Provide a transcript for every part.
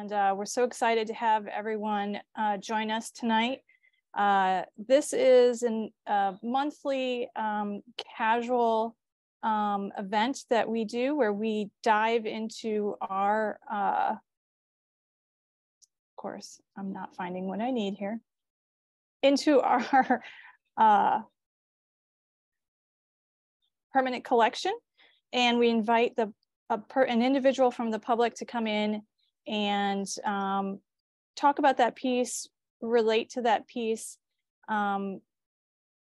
and we're so excited to have everyone join us tonight. This is a monthly casual event that we do where we dive into our, of course, I'm not finding what I need here, into our permanent collection, and we invite an individual from the public to come in and talk about that piece, relate to that piece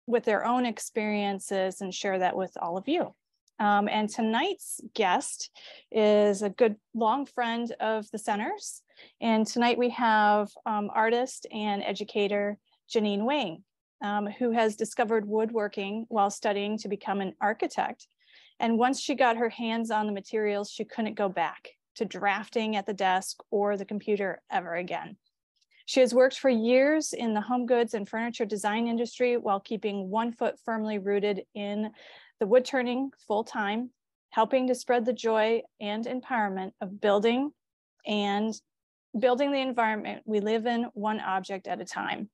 with their own experiences, and share that with all of you. And tonight's guest is a good long friend of the center's. And tonight we have artist and educator Janine Wang, who has discovered woodworking while studying to become an architect. And once she got her hands on the materials, she couldn't go back to drafting at the desk or the computer ever again. She has worked for years in the home goods and furniture design industry while keeping one foot firmly rooted in the wood turning full time, helping to spread the joy and empowerment of building the environment we live in, one object at a time.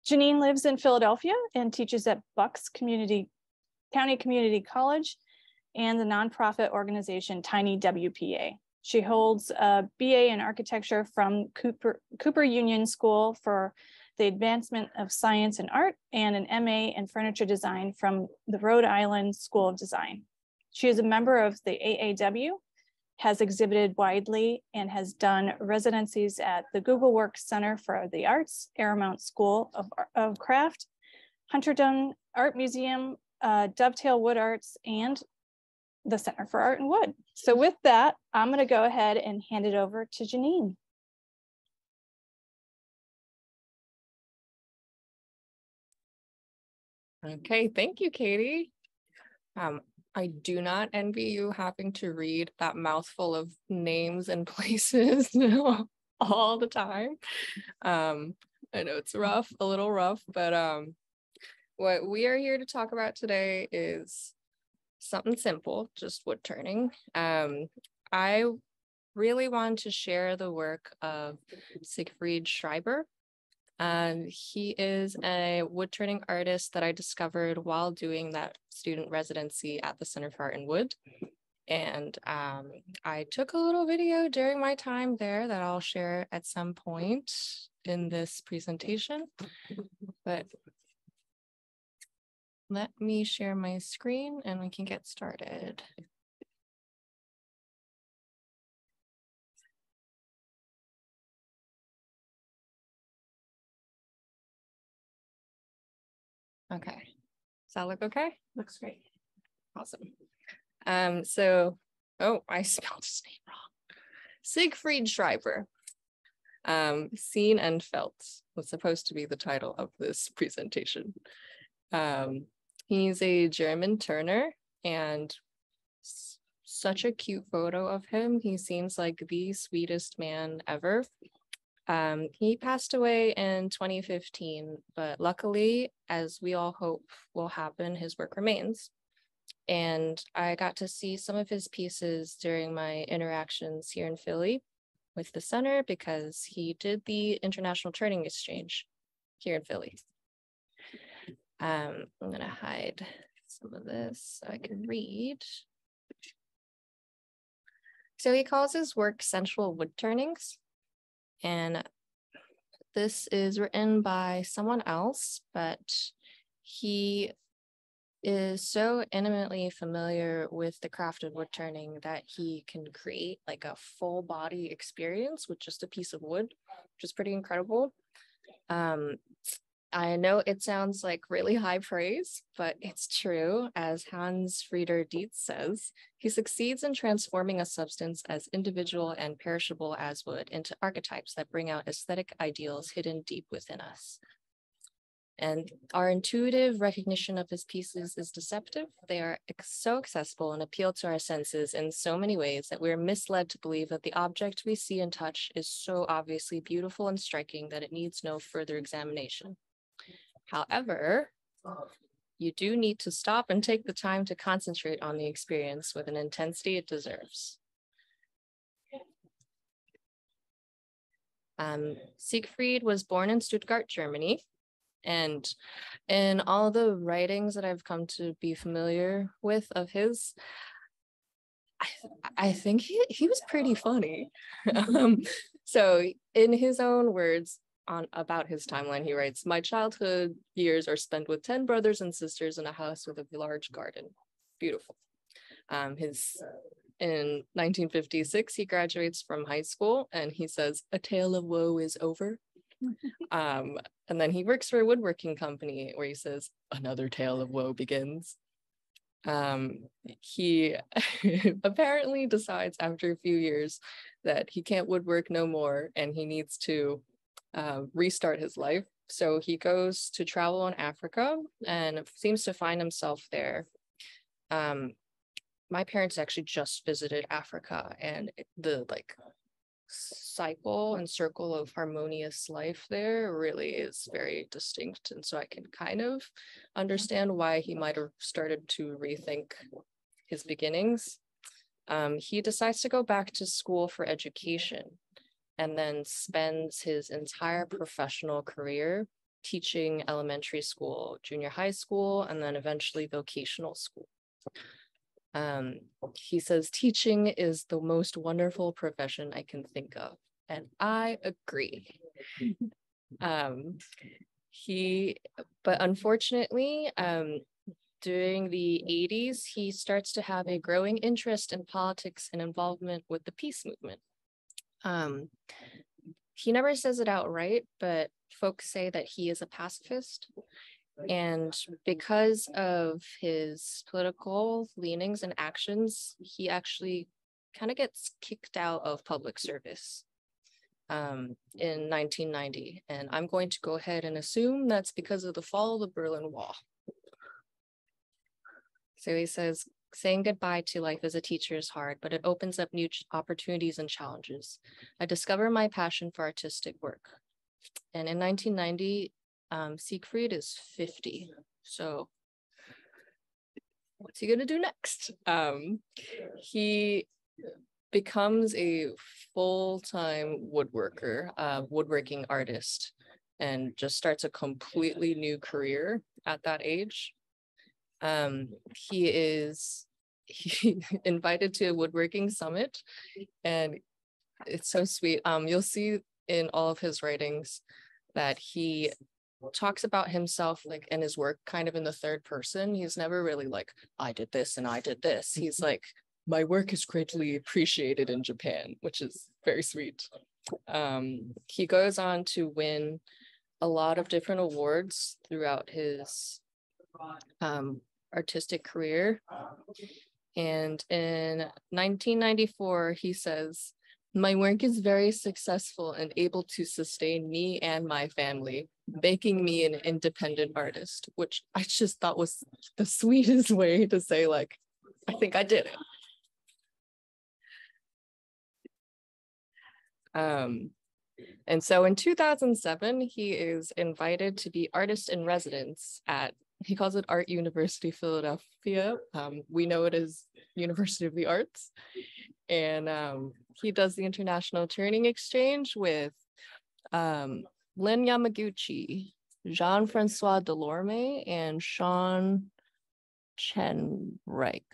Janine lives in Philadelphia and teaches at Bucks County Community College and the nonprofit organization Tiny WPA. She holds a BA in architecture from Cooper Union School for the Advancement of Science and Art, and an MA in furniture design from the Rhode Island School of Design. She is a member of the AAW, has exhibited widely, and has done residencies at the Google Works Center for the Arts, Airmount School of Craft, Hunterdon Art Museum, Dovetail Wood Arts, and the Center for Art and Wood. So with that, I'm going to go ahead and hand it over to Janine. Okay, thank you, Katie. I do not envy you having to read that mouthful of names and places all the time. I know it's rough, a little rough, but what we are here to talk about today is something simple, just wood turning. I really want to share the work of Siegfried Schreiber. He is a wood turning artist that I discovered while doing that student residency at the Center for Art and Wood. And I took a little video during my time there that I'll share at some point in this presentation. But let me share my screen and we can get started. Okay, does that look okay? Looks great. Awesome. I spelled his name wrong. Siegfried Schreiber. Seen and Felt was supposed to be the title of this presentation. He's a German turner, and such a cute photo of him. He seems like the sweetest man ever. He passed away in 2015, but luckily, as we all hope will happen, his work remains. And I got to see some of his pieces during my interactions here in Philly with the center, because he did the International Turning Exchange here in Philly. I'm gonna hide some of this so I can read. So he calls his work sensual wood turnings. And this is written by someone else, but he is so intimately familiar with the craft of wood turning that he can create like a full body experience with just a piece of wood, which is pretty incredible. I know it sounds like really high praise, but it's true. As Hans Frieder Dietz says, he succeeds in transforming a substance as individual and perishable as wood into archetypes that bring out aesthetic ideals hidden deep within us. And our intuitive recognition of his pieces is deceptive. They are so accessible and appeal to our senses in so many ways that we're misled to believe that the object we see and touch is so obviously beautiful and striking that it needs no further examination. However, you do need to stop and take the time to concentrate on the experience with an intensity it deserves. Siegfried was born in Stuttgart, Germany. And in all the writings that I've come to be familiar with of his, I think he was pretty funny. So in his own words about his timeline, he writes, "My childhood years are spent with 10 brothers and sisters in a house with a large garden." Beautiful. In 1956, he graduates from high school and he says, "A tale of woe is over." And then he works for a woodworking company where he says, "Another tale of woe begins." He apparently decides after a few years that he can't woodwork no more and he needs to restart his life. So he goes to travel in Africa and seems to find himself there. My parents actually just visited Africa, and the cycle and circle of harmonious life there really is very distinct. And so I can kind of understand why he might have started to rethink his beginnings. He decides to go back to school for education and then spends his entire professional career teaching elementary school, junior high school, and then eventually vocational school. He says, "Teaching is the most wonderful profession I can think of." And I agree. But unfortunately, during the 80s, he starts to have a growing interest in politics and involvement with the peace movement. He never says it outright, but folks say that he is a pacifist. And because of his political leanings and actions, he actually kind of gets kicked out of public service in 1990. And I'm going to go ahead and assume that's because of the fall of the Berlin Wall. So he says, "Saying goodbye to life as a teacher is hard, but it opens up new opportunities and challenges. I discover my passion for artistic work." And in 1990, Siegfried is 50. So what's he gonna do next? He becomes a full-time woodworking artist, and just starts a completely new career at that age. He is invited to a woodworking summit, and it's so sweet. You'll see in all of his writings that he talks about himself and his work kind of in the third person. He's never really like, "I did this and I did this." He's like, "My work is greatly appreciated in Japan," which is very sweet. He goes on to win a lot of different awards throughout his artistic career. And in 1994, he says, "My work is very successful and able to sustain me and my family, making me an independent artist," which I just thought was the sweetest way to say, like, I think I did it. And so in 2007, he is invited to be artist in residence at, he calls it Art University Philadelphia. We know it as University of the Arts. And he does the international turning exchange with Lynn Yamaguchi, Jean-Francois Delorme, and Sean Chenreich.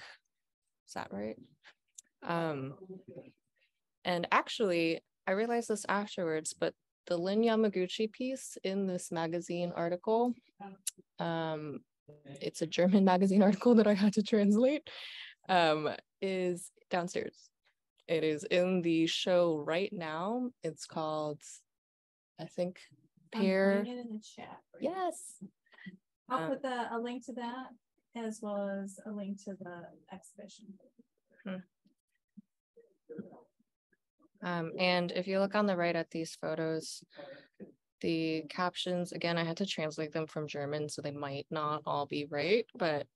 Is that right? And actually, I realized this afterwards, but the Lynn Yamaguchi piece in this magazine article, it's a German magazine article that I had to translate, is downstairs. It is in the show right now. It's called, I think, Pair. I'm putting it in the chat. Yes. I'll put a link to that, as well as a link to the exhibition. And if you look on the right at these photos, the captions, again, I had to translate them from German, so they might not all be right, but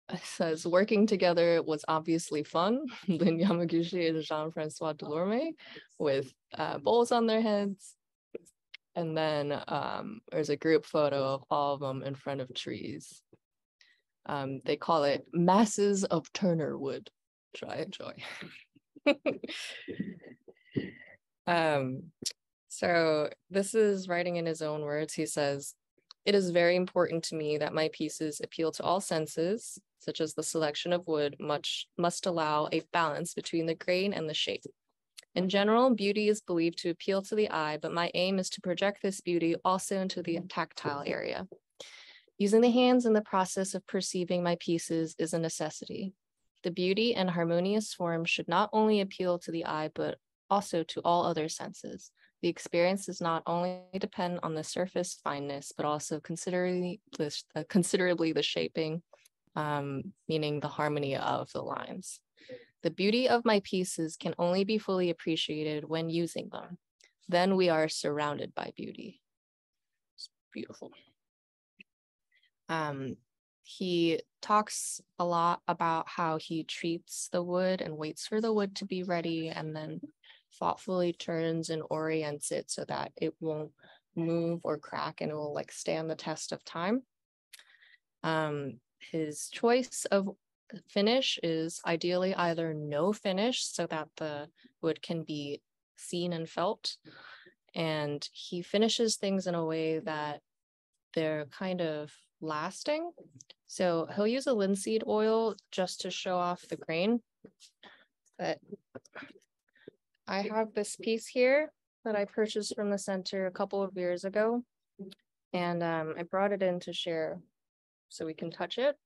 it says, "Working together was obviously fun." Lynn Yamaguchi and Jean-Francois Delorme with bowls on their heads. And then there's a group photo of all of them in front of trees. They call it masses of Turner wood. Try enjoy. So this is writing in his own words. He says, "It is very important to me that my pieces appeal to all senses, such as the selection of wood must allow a balance between the grain and the shape. In general, beauty is believed to appeal to the eye, but my aim is to project this beauty also into the tactile area. Using the hands in the process of perceiving my pieces is a necessity. The beauty and harmonious form should not only appeal to the eye, but also to all other senses. The experience does not only depend on the surface fineness, but also considerably the shaping, meaning the harmony of the lines. The beauty of my pieces can only be fully appreciated when using them. Then we are surrounded by beauty." It's beautiful. He talks a lot about how he treats the wood and waits for the wood to be ready and then thoughtfully turns and orients it so that it won't move or crack and it will like stand the test of time. His choice of finish is ideally either no finish so that the wood can be seen and felt. And he finishes things in a way that they're kind of lasting. So he'll use a linseed oil just to show off the grain. But I have this piece here that I purchased from the center a couple of years ago. And I brought it in to share so we can touch it.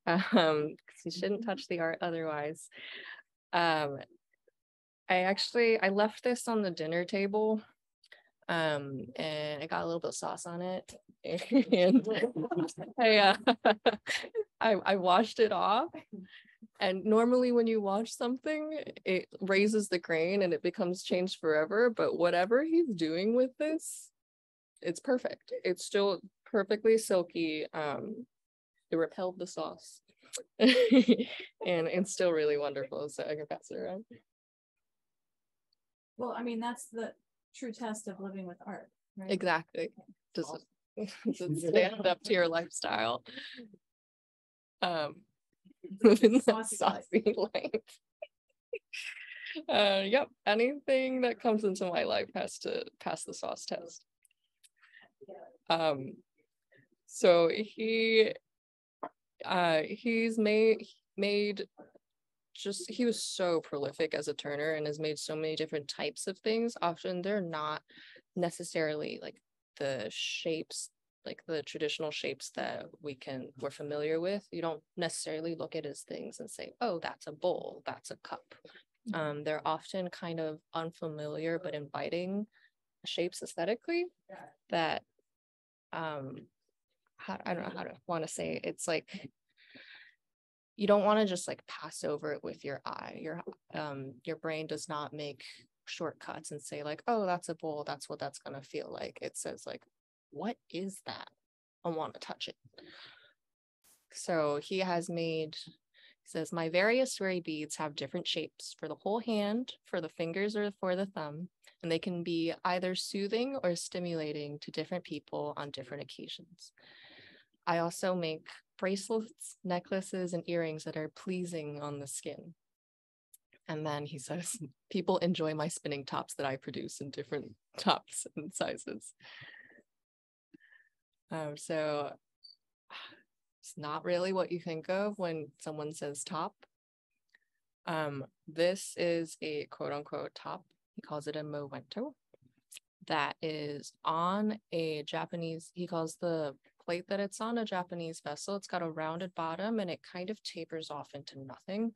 Because you shouldn't touch the art otherwise. I left this on the dinner table. And I got a little bit of sauce on it. And I washed it off. And normally when you wash something, it raises the grain and it becomes changed forever. But whatever he's doing with this, it's perfect. It's still perfectly silky. It repelled the sauce. And it's still really wonderful. So I can pass it around. Well, I mean, that's the true test of living with art, right? Exactly. Does it stand up to your lifestyle? Within that saucy life. Yep, anything that comes into my life has to pass the sauce test. So he's made just, he was so prolific as a turner and has made so many different types of things. Often they're not necessarily like the shapes, like the traditional shapes that we're familiar with. You don't necessarily look at as things and say, oh, that's a bowl, that's a cup. They're often kind of unfamiliar but inviting shapes aesthetically that I don't know how to want to say it. It's like you don't want to just like pass over it with your eye. Your brain does not make shortcuts and say like, oh, that's a bowl, that's what that's gonna feel like. It says like, what is that? I want to touch it. So he says, my various ray beads have different shapes for the whole hand, for the fingers, or for the thumb, and they can be either soothing or stimulating to different people on different occasions. I also make bracelets, necklaces, and earrings that are pleasing on the skin. And then he says, people enjoy my spinning tops that I produce in different tops and sizes. So it's not really what you think of when someone says top. This is a quote unquote top. He calls it a momento. That is on a Japanese, he calls the plate that it's on a Japanese vessel. It's got a rounded bottom and it kind of tapers off into nothing.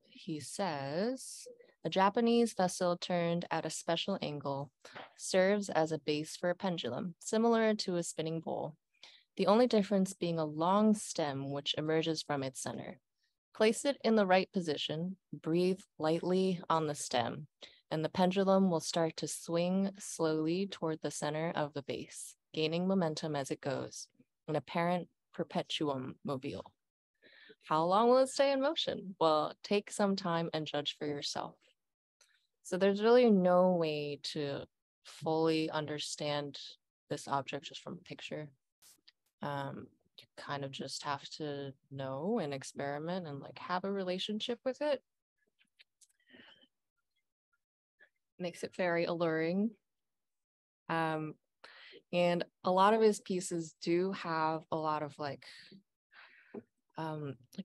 He says, a Japanese vessel turned at a special angle serves as a base for a pendulum, similar to a spinning bowl. The only difference being a long stem which emerges from its center. Place it in the right position, breathe lightly on the stem, and the pendulum will start to swing slowly toward the center of the base, gaining momentum as it goes, an apparent perpetuum mobile. How long will it stay in motion? Well, take some time and judge for yourself. So there's really no way to fully understand this object just from a picture. You kind of just have to know and experiment and like have a relationship with it. makes it very alluring. And a lot of his pieces do have a lot of like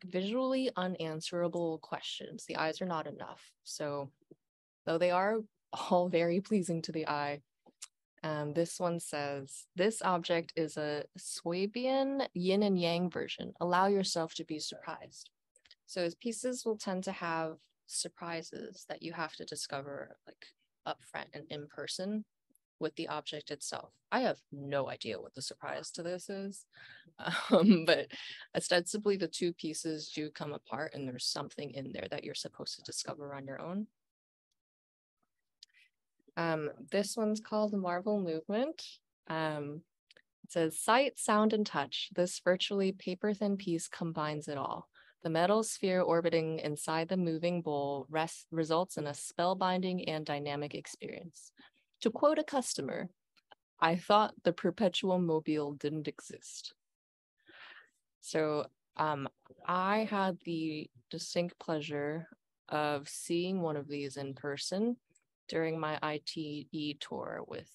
visually unanswerable questions. The eyes are not enough. So though they are all very pleasing to the eye, this one says, this object is a Swabian yin and yang version. Allow yourself to be surprised. So his pieces will tend to have surprises that you have to discover like upfront and in person with the object itself. I have no idea what the surprise to this is, but ostensibly the two pieces do come apart and there's something in there that you're supposed to discover on your own. This one's called the Marvel Movement. It says, sight, sound, and touch. This virtually paper-thin piece combines it all. The metal sphere orbiting inside the moving bowl results in a spellbinding and dynamic experience. To quote a customer, I thought the perpetual mobile didn't exist. So I had the distinct pleasure of seeing one of these in person during my ITE tour with,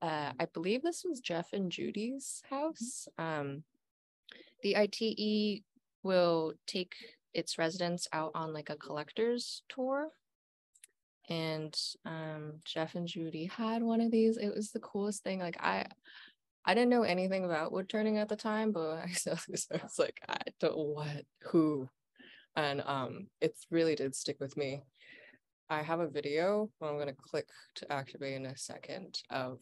I believe this was Jeff and Judy's house. The ITE will take its residents out on like a collector's tour. And Jeff and Judy had one of these. It was the coolest thing. Like I didn't know anything about woodturning at the time, but I saw this, I was like, I don't what, who. And it really did stick with me. I have a video I'm going to click to activate in a second of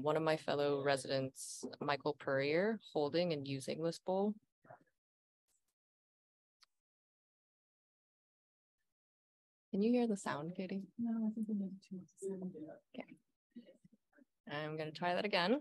one of my fellow residents, Michael Purrier, holding and using this bowl. Can you hear the sound, Katie? No, I think we need to. Okay. I'm going to try that again.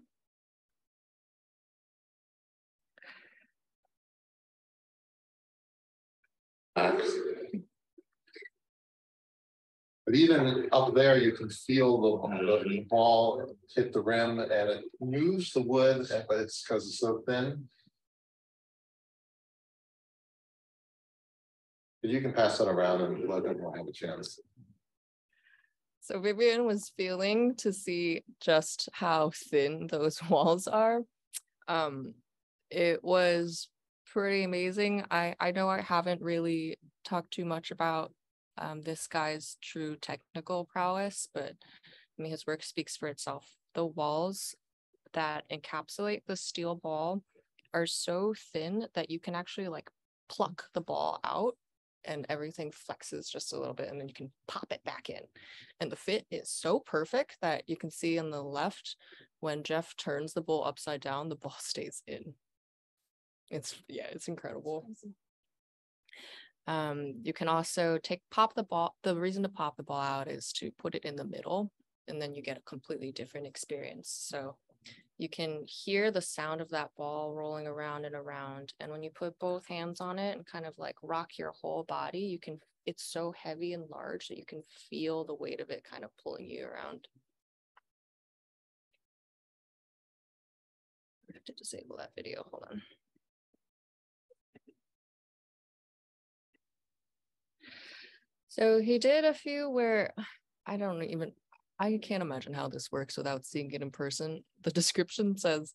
But even up there, you can feel the ball hit the rim and it moves the wood, but it's because it's so thin. But you can pass that around and let everyone have a chance. So Vivian was feeling to see just how thin those walls are. It was pretty amazing. I know I haven't really talked too much about this guy's true technical prowess, but I mean, his work speaks for itself. The walls that encapsulate the steel ball are so thin that you can actually like pluck the ball out and everything flexes just a little bit and then you can pop it back in. And the fit is so perfect that you can see on the left, when Jeff turns the bowl upside down, the ball stays in. It's incredible. You can also pop the ball. The reason to pop the ball out is to put it in the middle and then you get a completely different experience. So you can hear the sound of that ball rolling around and around. And when you put both hands on it and kind of like rock your whole body, it's so heavy and large that you can feel the weight of it kind of pulling you around. I have to disable that video, hold on. So he did a few where I can't imagine how this works without seeing it in person. The description says,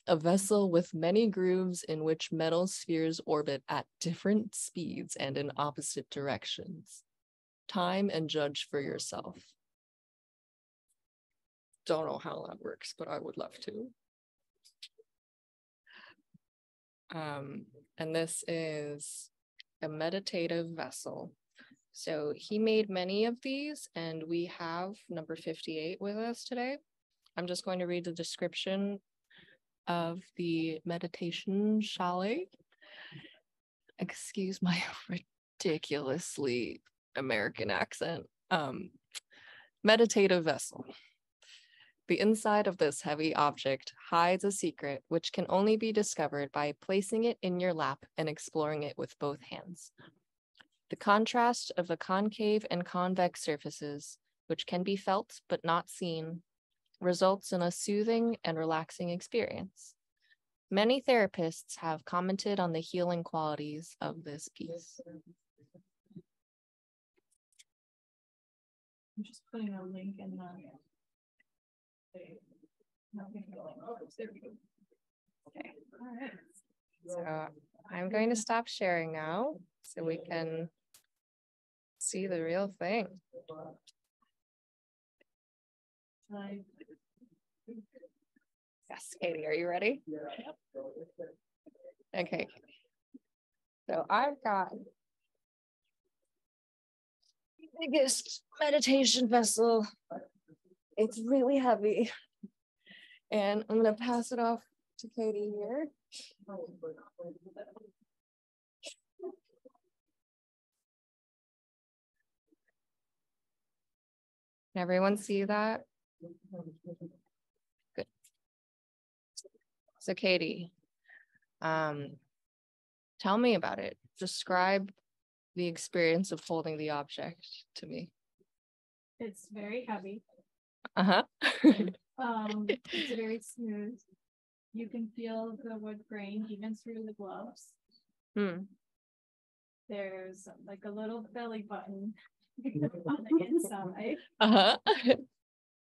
a vessel with many grooves in which metal spheres orbit at different speeds and in opposite directions. Time and judge for yourself. Don't know how that works, but I would love to. And this is a meditative vessel. So he made many of these and we have number 58 with us today. I'm just going to read the description of the meditation chalet. Excuse my ridiculously American accent. Meditative vessel. The inside of this heavy object hides a secret which can only be discovered by placing it in your lap and exploring it with both hands. The contrast of the concave and convex surfaces, which can be felt but not seen, results in a soothing and relaxing experience. Many therapists have commented on the healing qualities of this piece. I'm just putting a link in the. There we go. Okay. All right. So I'm going to stop sharing now so we can see the real thing. Yes, Katie, are you ready? Yep. Okay. So I've got the biggest meditation vessel. It's really heavy. And I'm going to pass it off to Katie here. Can everyone see that? Good. So Katie, tell me about it. Describe the experience of holding the object to me. It's very heavy. Uh-huh. It's very smooth. You can feel the wood grain even through the gloves. There's like a little belly button on the inside. Uh-huh.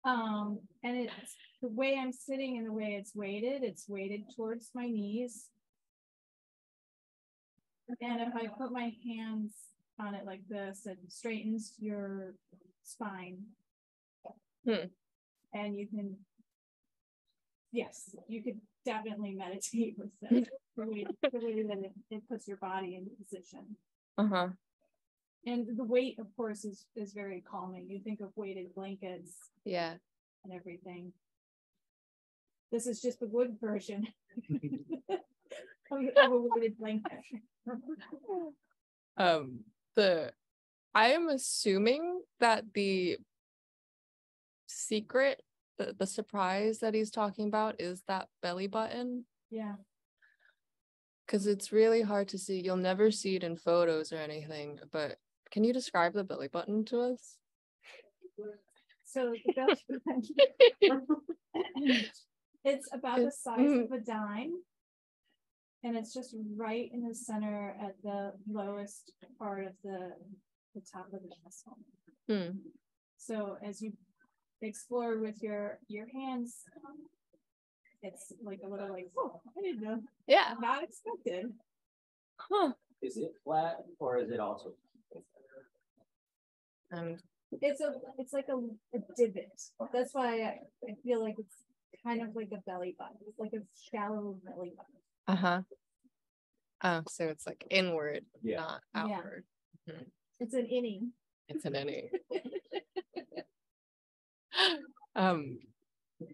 And it's the way I'm sitting and the way it's weighted towards my knees. And if I put my hands on it like this, it straightens your spine. And you can, yes, you could definitely meditate with it. The way that it puts your body in position. Uh-huh. And the weight, of course, is very calming. You think of weighted blankets. Yeah. And everything. This is just the wood version of a weighted blanket. I am assuming that the secret, the surprise that he's talking about is that belly button. Yeah. Because it's really hard to see. You'll never see it in photos or anything, but can you describe the belly button to us? So the belly button, it's about the size of a dime. And it's just right in the center at the lowest part of the top of the vessel. So as you explore with your hands, it's like a little like, oh, I didn't know. Yeah. Not expected. Huh. Is it flat or is it also? It's like a divot. That's why I feel like it's kind of like a belly button. It's like a shallow belly button. Uh-huh. Oh, so it's like inward, not outward. Yeah. It's an inning. It's an inning.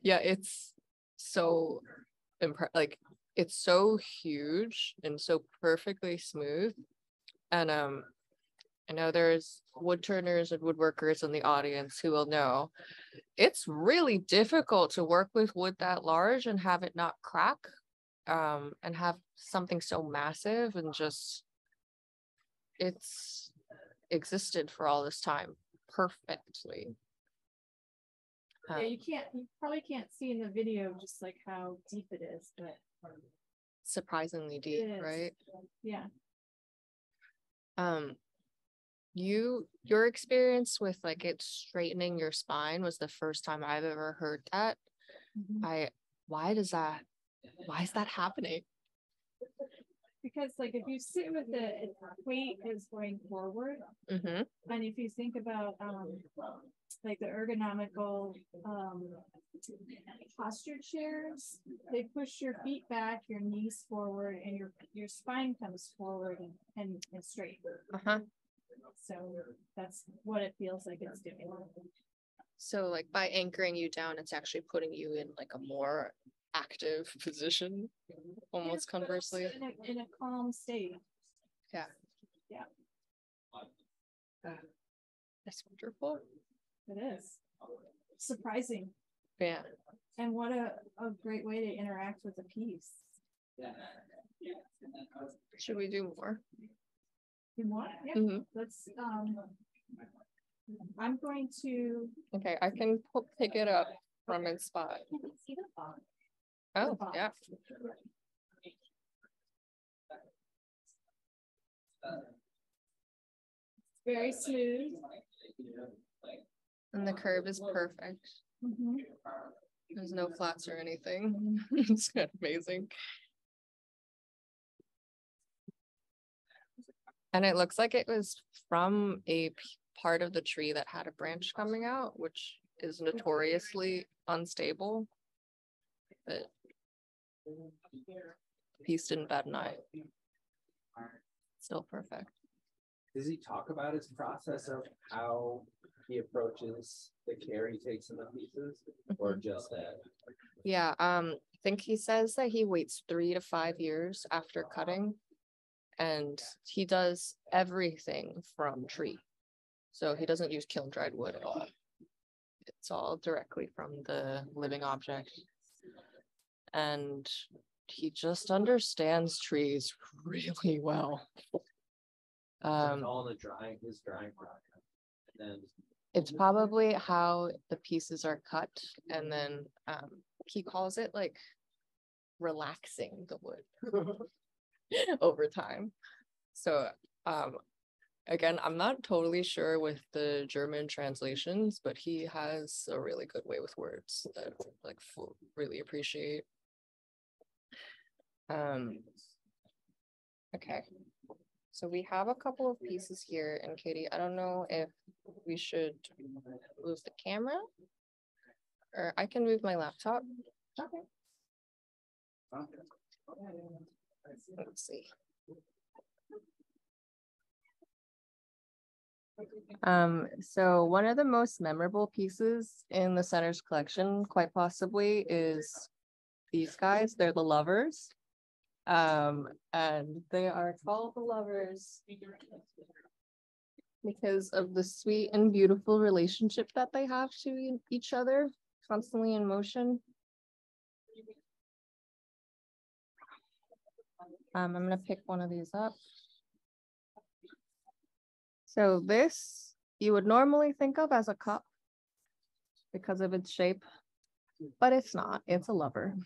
Yeah, it's so like it's so huge and so perfectly smooth. And I know there's woodturners and woodworkers in the audience who will know it's really difficult to work with wood that large and have it not crack, and have something so massive and just it's existed for all this time perfectly. Yeah, you probably can't see in the video just like how deep it is, but surprisingly deep, right? Yeah. Your experience with like it straightening your spine was the first time I've ever heard that. Why is that happening? Because like if you sit with it, its weight is going forward. And if you think about like the ergonomical posture chairs, they push your feet back, your knees forward, and your spine comes forward and straight. So that's what it feels like it's doing. So like by anchoring you down, it's actually putting you in like a more active position, almost conversely. In a calm state. Yeah. That's wonderful. It is. Surprising. Yeah. And what a great way to interact with a piece. Should we do more? You want? Yeah. Let's I'm going to. Okay, I can pick it up from its spot. See the box. Oh, yeah. Very smooth. And the curve is perfect. Mhm. There's no flats or anything. It's kind of amazing. And it looks like it was from a part of the tree that had a branch coming out, which is notoriously unstable. But the piece didn't bat an eye. Still perfect. Does he talk about his process of how he approaches the care he takes in the pieces, or just that? Yeah, I think he says that he waits 3 to 5 years after cutting, and he does everything from tree. So he doesn't use kiln dried wood at all. It's all directly from the living object. And he just understands trees really well. All the drying, his drying process. And then It's probably how the pieces are cut, and then he calls it like relaxing the wood over time. So again, I'm not totally sure with the German translations, but he has a really good way with words that I like really appreciate. Okay. So we have a couple of pieces here, and Katie, I don't know if we should move the camera, or I can move my laptop. Okay. Let's see. So one of the most memorable pieces in the center's collection, quite possibly, is these guys. They're the lovers. And they are called the lovers because of the sweet and beautiful relationship that they have to each other, constantly in motion. I'm gonna pick one of these up. So this you would normally think of as a cup because of its shape, but it's not. It's a lover.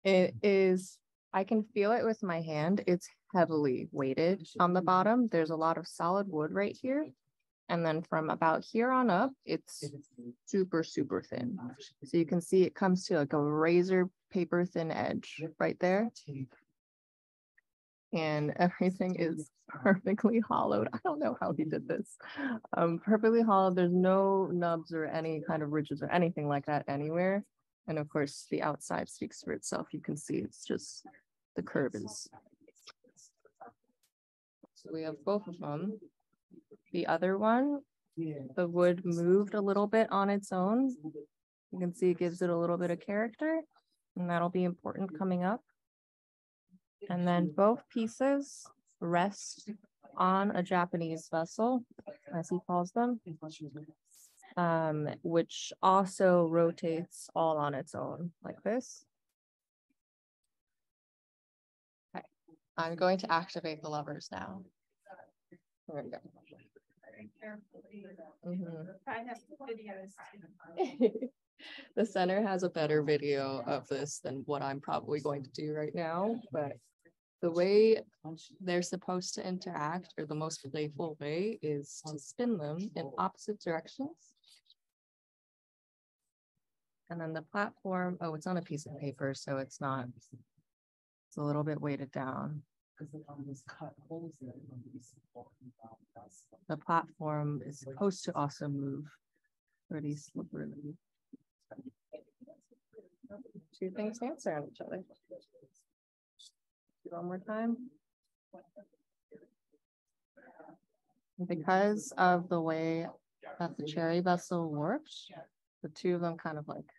It is, I can feel it with my hand. It's heavily weighted on the bottom. There's a lot of solid wood right here. And then from about here on up, it's super, super thin. So you can see it comes to like a razor paper thin edge right there. And everything is perfectly hollowed. I don't know how he did this. Perfectly hollowed. There's no nubs or any kind of ridges or anything like that anywhere. And of course, the outside speaks for itself. You can see it's just, the curve is. So we have both of them. The other one, the wood moved a little bit on its own. You can see it gives it a little bit of character, and that'll be important coming up. And then both pieces rest on a Japanese vessel, as he calls them, which also rotates all on its own like this. Okay, I'm going to activate the lovers now. There we go. The center has a better video of this than what I'm probably going to do right now, but the way they're supposed to interact, or the most playful way, is to spin them in opposite directions. And then the platform, oh, it's on a piece of paper, so it's not, it's a little bit weighted down. The platform is supposed to also move pretty slippery. Two things answer on each other. Do one more time. Because of the way that the cherry vessel works, the two of them kind of like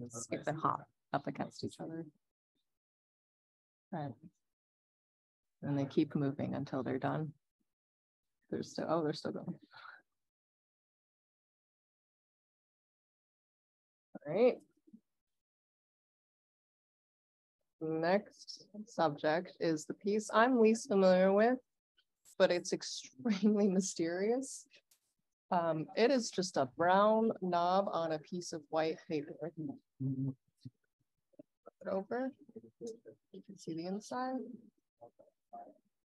skip and hop up against each other. Right. And they keep moving until they're done. They're still, oh, they're still going. All right. Next subject is the piece I'm least familiar with, but it's extremely mysterious. It is just a brown knob on a piece of white paper. Flip it over. You can see the inside.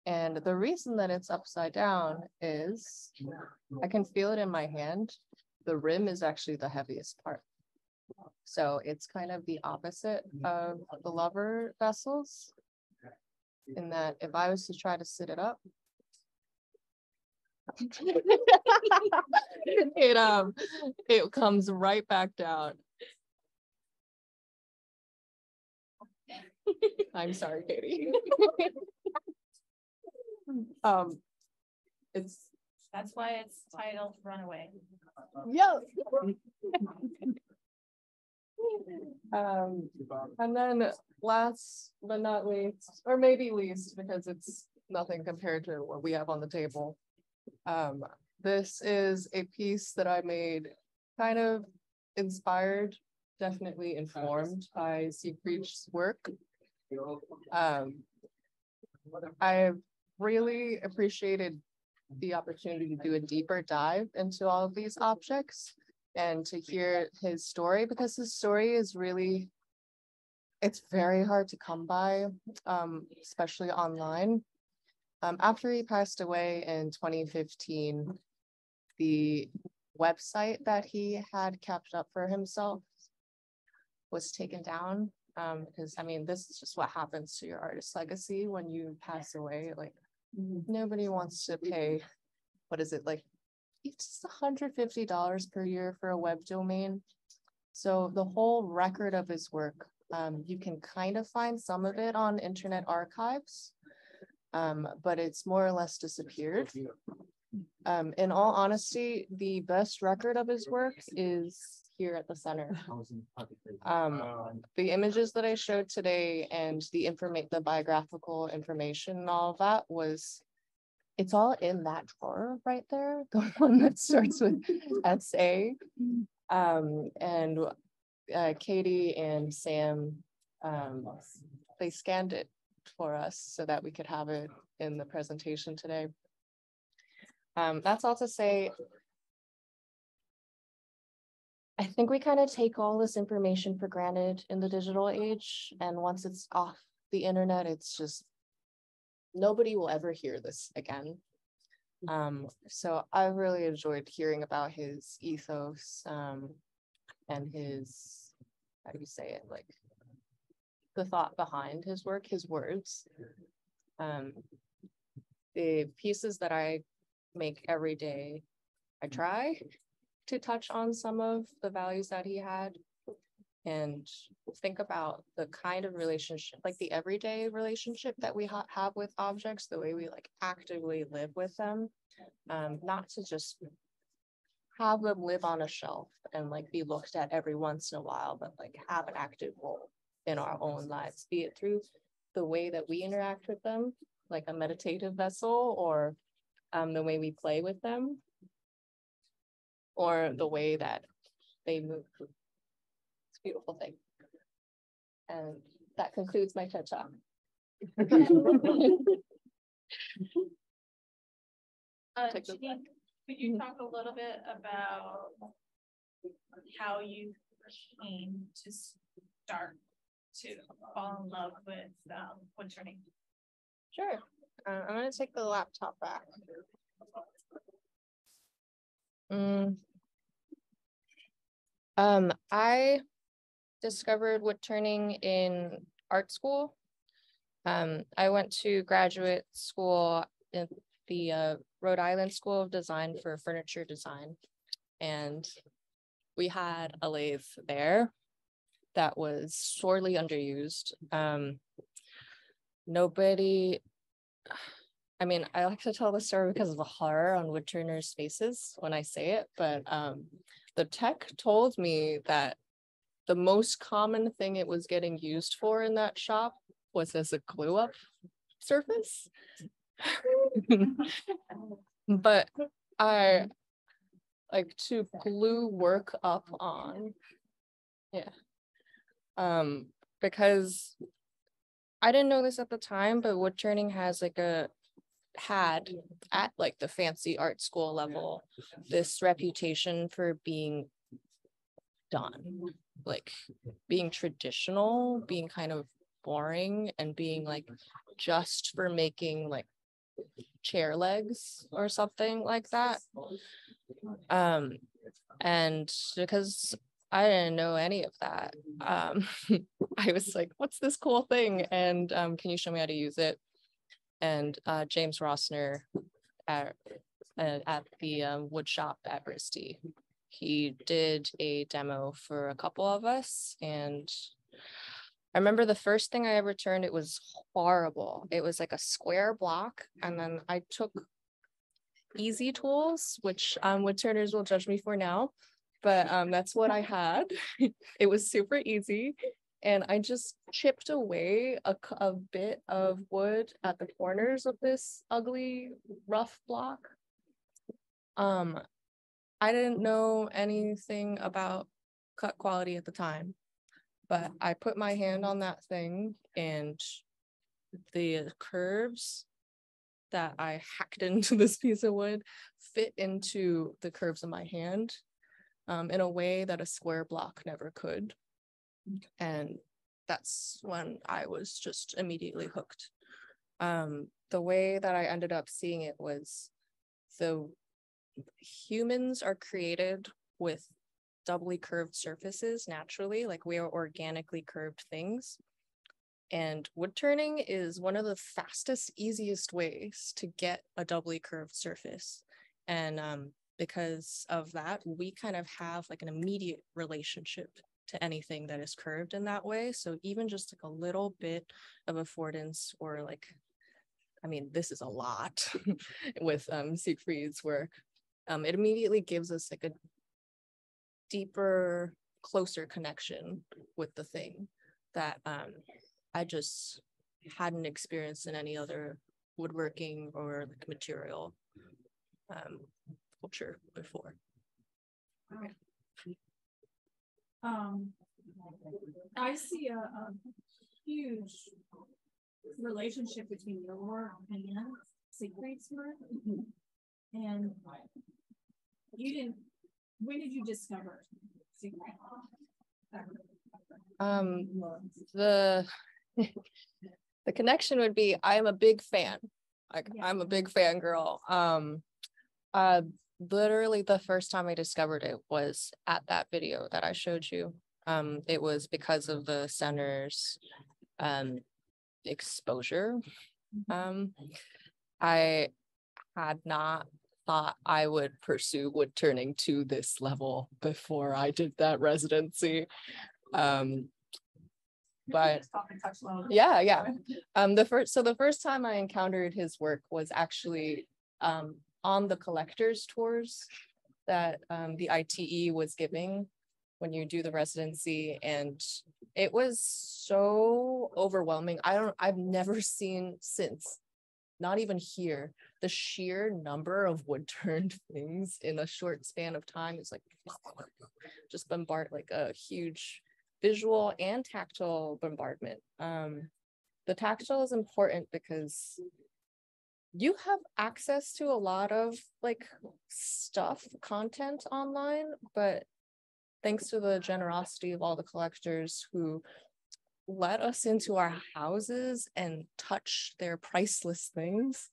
And the reason that it's upside down is I can feel it in my hand. The rim is actually the heaviest part. So it's kind of the opposite of the lover vessels, in that if I was to try to sit it up, it comes right back down. I'm sorry, Katie. That's why it's titled Runaway. Yeah. And then last but not least, or maybe least, because it's nothing compared to what we have on the table. This is a piece that I made kind of inspired, definitely informed by Siegfried's work. I've really appreciated the opportunity to do a deeper dive into all of these objects and to hear his story, because his story is really, it's very hard to come by, especially online. After he passed away in 2015, the website that he had kept up for himself was taken down, because I mean, this is just what happens to your artist legacy when you pass away. Like, nobody wants to pay, what is it, like, it's $150 per year for a web domain. So the whole record of his work, you can kind of find some of it on Internet Archives, but it's more or less disappeared. In all honesty, the best record of his work is here at the center. The images that I showed today and the biographical information and all of that it's all in that drawer right there, the one that starts with SA. And Katie and Sam, they scanned it for us so that we could have it in the presentation today. That's all to say, I think we kind of take all this information for granted in the digital age. And once it's off the internet, it's just, nobody will ever hear this again. So I really enjoyed hearing about his ethos, and his, how do you say it, like the thought behind his work, his words. The pieces that I make every day, I try to touch on some of the values that he had and think about the kind of relationship, like the everyday relationship that we have with objects, the way we like actively live with them, not to just have them live on a shelf and like be looked at every once in a while, but like have an active role in our own lives, be it through the way that we interact with them, like a meditative vessel, or the way we play with them, or the way that they move. It's a beautiful thing. And that concludes my TED Talk. Janine, could you talk a little bit about how you came to start to fall in love with woodturning? Sure. I'm going to take the laptop back. I discovered woodturning in art school. I went to graduate school in the Rhode Island School of Design for furniture design, and we had a lathe there that was sorely underused. I mean, I like to tell the story because of the horror on woodturners' faces when I say it, but the tech told me that the most common thing it was getting used for in that shop was as a glue up surface. But I like to glue work up on. Yeah. Because I didn't know this at the time, but woodturning has like had at like the fancy art school level this reputation for being done, like being traditional, being kind of boring, and being like just for making like chair legs or something like that. And because I didn't know any of that, I was like, what's this cool thing? And can you show me how to use it? And James Rossner at the wood shop at Bristol, he did a demo for a couple of us. And I remember the first thing I ever turned, it was horrible. It was like a square block. And then I took easy tools, which wood turners will judge me for now, but that's what I had. It was super easy. And I just chipped away a bit of wood at the corners of this ugly, rough block. I didn't know anything about cut quality at the time, but I put my hand on that thing and the curves that I hacked into this piece of wood fit into the curves of my hand in a way that a square block never could. And that's when I was just immediately hooked. The way that I ended up seeing it was the humans are created with doubly curved surfaces naturally, like we are organically curved things. And wood turning is one of the fastest, easiest ways to get a doubly curved surface. And because of that, we kind of have like an immediate relationship to anything that is curved in that way. So even just like a little bit of affordance, or like, I mean, this is a lot with Siegfried's work. It immediately gives us like a deeper, closer connection with the thing that I just hadn't experienced in any other woodworking or like material culture before. I see a huge relationship between your work and Siegfried's work. And when did you discover Siegfried? The connection would be, I'm a big fan. Like, yeah. I'm a big fangirl. Literally the first time I discovered it was at that video that I showed you. It was because of the center's exposure. I had not thought I would pursue wood turning to this level before I did that residency. But yeah. The first time I encountered his work was actually on the collectors tours that the ITE was giving when you do the residency, and it was so overwhelming. I've never seen since, not even here, the sheer number of wood turned things in a short span of time is like just bombard, like a huge visual and tactile bombardment. The tactile is important because you have access to a lot of like content online, but thanks to the generosity of all the collectors who let us into our houses and touch their priceless things,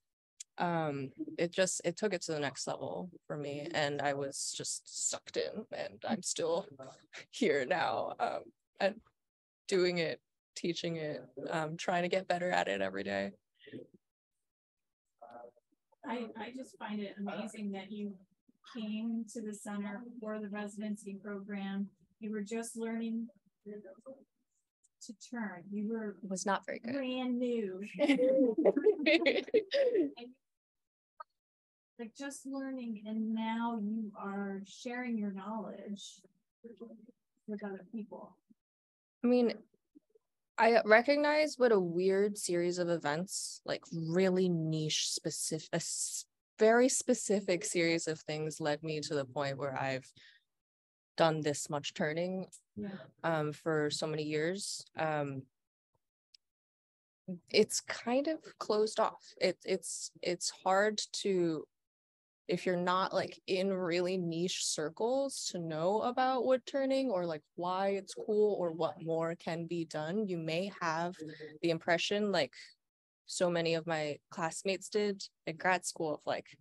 it took it to the next level for me, and I was just sucked in, and I'm still here now, and doing it, teaching it, trying to get better at it every day. I just find it amazing that you came to the center for the residency program. You were just learning to turn. You was not very good. Brand new. Like just learning, and now you are sharing your knowledge with other people. I mean, I recognize what a weird series of events, like really niche, specific, a very specific series of things led me to the point where I've done this much turning for so many years. It's kind of closed off. It's hard to, if you're not like in really niche circles, to know about wood turning or like why it's cool or what more can be done. You may have the impression like so many of my classmates did in grad school of like,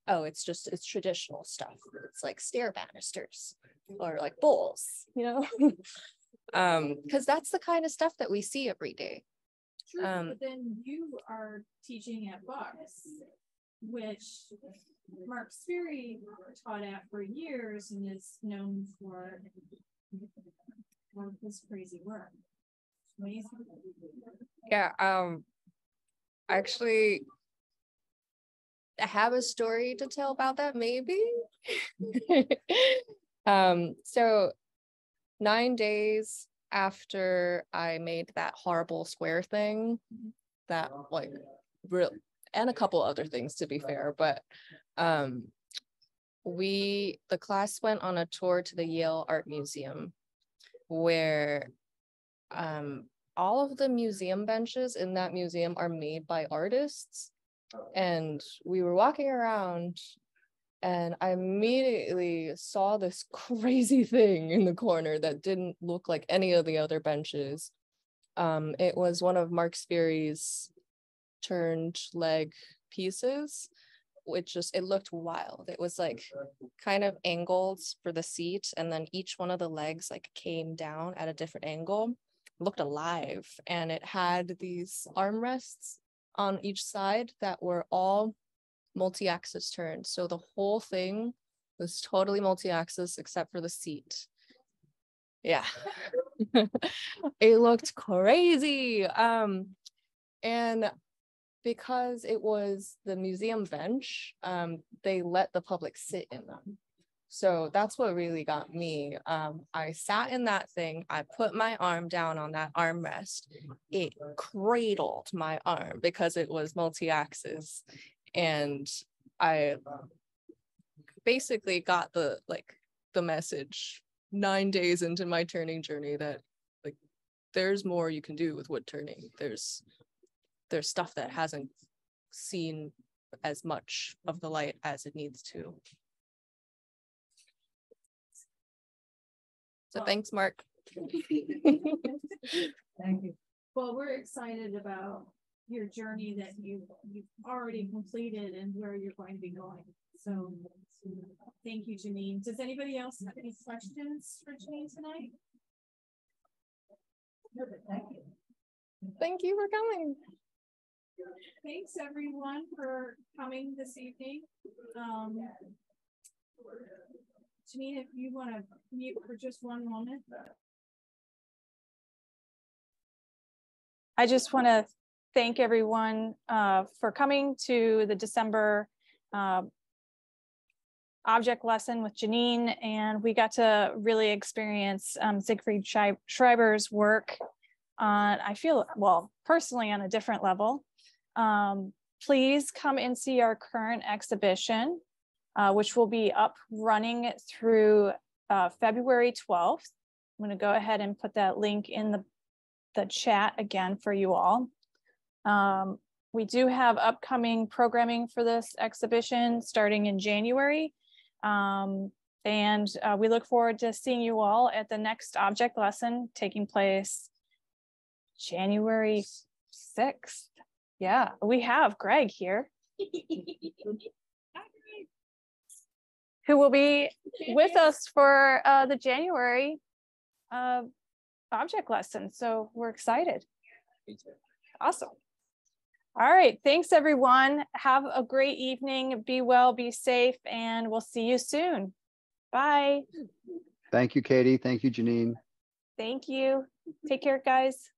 oh, it's traditional stuff. It's like stair banisters or like bowls, you know, because that's the kind of stuff that we see every day. True, but then you are teaching at Bucks, which Mark Sperry taught at for years and is known for this crazy work. Amazing. Yeah, actually, I have a story to tell about that, maybe. So 9 days after I made that horrible square thing, that like real, and a couple other things to be fair, but the class went on a tour to the Yale Art Museum, where all of the museum benches in that museum are made by artists. And we were walking around and I immediately saw this crazy thing in the corner that didn't look like any of the other benches. It was one of Mark Sperry's turned leg pieces, which it looked wild. It was like kind of angled for the seat, and then each one of the legs like came down at a different angle. It looked alive, and it had these armrests on each side that were all multi-axis turned. So the whole thing was totally multi-axis except for the seat. Yeah. It looked crazy. And because it was the museum bench, they let the public sit in them. So that's what really got me. I sat in that thing. I put my arm down on that armrest. It cradled my arm because it was multi-axis. And I basically got the message 9 days into my turning journey that like there's more you can do with wood turning. There's stuff that hasn't seen as much of the light as it needs to. So thanks, Mark. Thank you. Well, we're excited about your journey that you've already completed and where you're going to be going. So thank you, Janine. Does anybody else have any questions for Janine tonight? Thank you. Thank you for coming. Thanks everyone for coming this evening. Janine, if you want to mute for just one moment. I just want to thank everyone for coming to the December object lesson with Janine, and we got to really experience Siegfried Schreiber's work on, I feel, well, personally on a different level. Please come and see our current exhibition, which will be up running through February 12th. I'm going to go ahead and put that link in the chat again for you all. We do have upcoming programming for this exhibition starting in January. And we look forward to seeing you all at the next object lesson taking place January 6th. Yeah, we have Greg here, who will be with us for the January object lesson. So we're excited. Awesome. All right. Thanks, everyone. Have a great evening. Be well, be safe, and we'll see you soon. Bye. Thank you, Katie. Thank you, Janine. Thank you. Take care, guys.